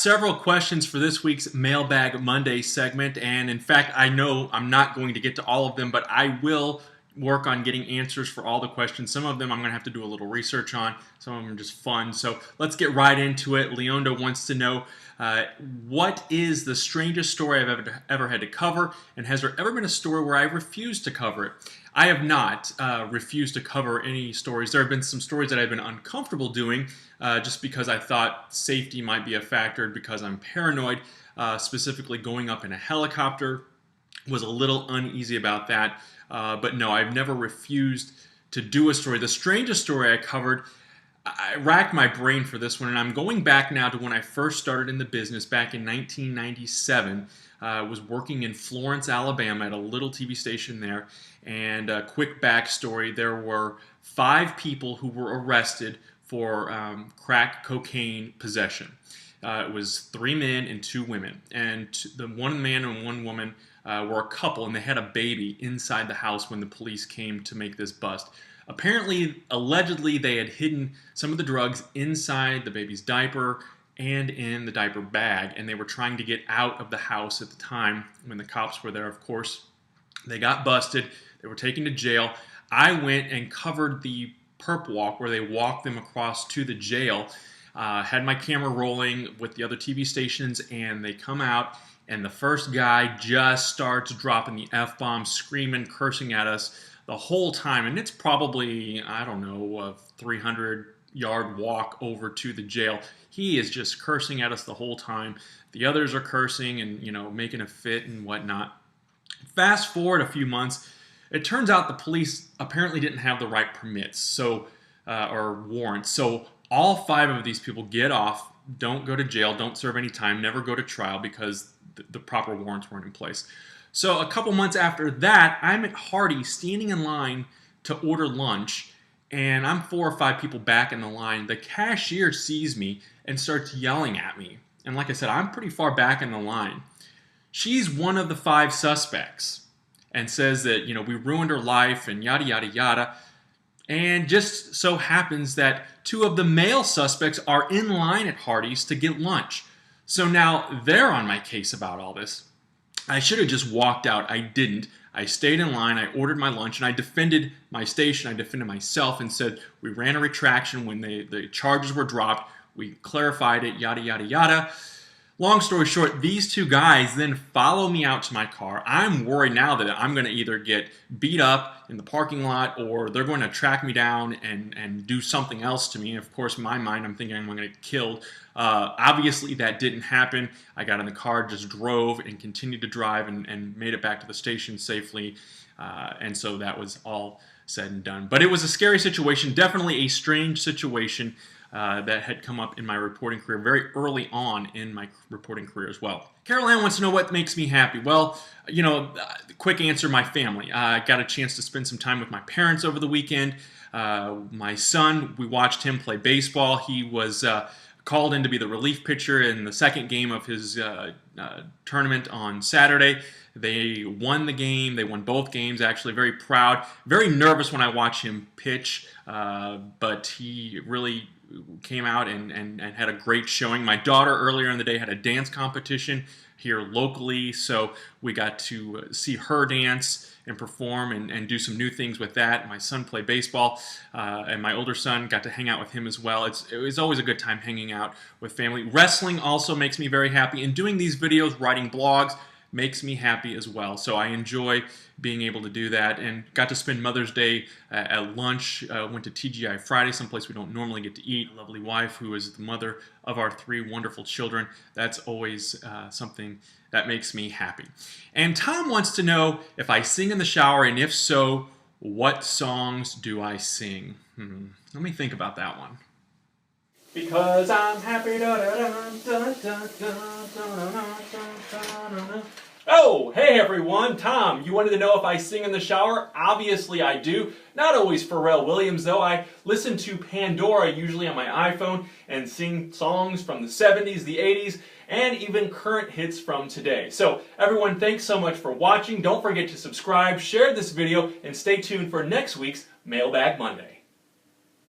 several questions for this week's Mailbag Monday segment, and in fact, I know I'm not going to get to all of them, but I will work on getting answers for all the questions. Some of them I'm going to have to do a little research on. Some of them are just fun. So let's get right into it. Leonda wants to know, what is the strangest story I've ever had to cover, and has there ever been a story where I refused to cover it? I have not refused to cover any stories. There have been some stories that I've been uncomfortable doing just because I thought safety might be a factor, because I'm paranoid. Specifically going up in a helicopter, was a little uneasy about that. But no, I've never refused to do a story. The strangest story I covered, I racked my brain for this one, and I'm going back now to when I first started in the business back in 1997. I was working in Florence, Alabama at a little TV station there. And a quick backstory, there were 5 people who were arrested for crack cocaine possession. It was 3 men and 2 women. And the 1 man and 1 woman were a couple, and they had a baby inside the house when the police came to make this bust. Apparently, allegedly, they had hidden some of the drugs inside the baby's diaper and in the diaper bag, and they were trying to get out of the house at the time when the cops were there, of course. They got busted. They were taken to jail. I went and covered the perp walk where they walked them across to the jail. Had my camera rolling with the other TV stations, and they come out, and the first guy just starts dropping the F-bomb, screaming, cursing at us the whole time. And it's probably, I don't know, a 300-yard walk over to the jail. He is just cursing at us the whole time. The others are cursing and, you know, making a fit and whatnot. Fast forward a few months, it turns out the police apparently didn't have the right permits, or warrants. So all 5 of these people get off, don't go to jail, don't serve any time, never go to trial because the proper warrants weren't in place. So a couple months after that, I'm at Hardee's standing in line to order lunch, and I'm 4 or 5 people back in the line. The cashier sees me and starts yelling at me. And like I said, I'm pretty far back in the line. She's one of the 5 suspects and says that, you know, we ruined her life and yada, yada, yada. And just so happens that 2 of the male suspects are in line at Hardee's to get lunch. So now they're on my case about all this. I should have just walked out. I didn't. I stayed in line. I ordered my lunch, and I defended my station. I defended myself and said we ran a retraction when the charges were dropped. We clarified it, yada, yada, yada. Long story short, these 2 guys then follow me out to my car. I'm worried now that I'm going to either get beat up in the parking lot, or they're going to track me down and do something else to me. And of course, in my mind, I'm thinking I'm going to get killed. Obviously, that didn't happen. I got in the car, just drove, and continued to drive and made it back to the station safely. And so that was all said and done. But it was a scary situation, definitely a strange situation. That had come up in my reporting career very early on in my reporting career as well. Carol Ann wants to know what makes me happy. Well, you know, quick answer, my family. I got a chance to spend some time with my parents over the weekend. My son, we watched him play baseball. He was called in to be the relief pitcher in the second game of his tournament on Saturday. They won the game. They won both games, actually. Very proud. Very nervous when I watch him pitch, but he really came out and had a great showing. My daughter earlier in the day had a dance competition here locally, so we got to see her dance and perform and do some new things with that. My son played baseball, and my older son got to hang out with him as well. It was always a good time hanging out with family. Wrestling also makes me very happy, and doing these videos, writing blogs, makes me happy as well. So I enjoy being able to do that, and got to spend Mother's Day at lunch. Went to TGI Friday, someplace we don't normally get to eat. A lovely wife who is the mother of our 3 wonderful children. That's always something that makes me happy. And Tom wants to know if I sing in the shower, and if so, what songs do I sing? Let me think about that one. Because I'm happy. Oh, hey everyone, Tom. You wanted to know if I sing in the shower? Obviously I do. Not always Pharrell Williams though. I listen to Pandora usually on my iPhone and sing songs from the 70s, the 80s, and even current hits from today. So everyone, thanks so much for watching. Don't forget to subscribe, share this video, and stay tuned for next week's Mailbag Monday.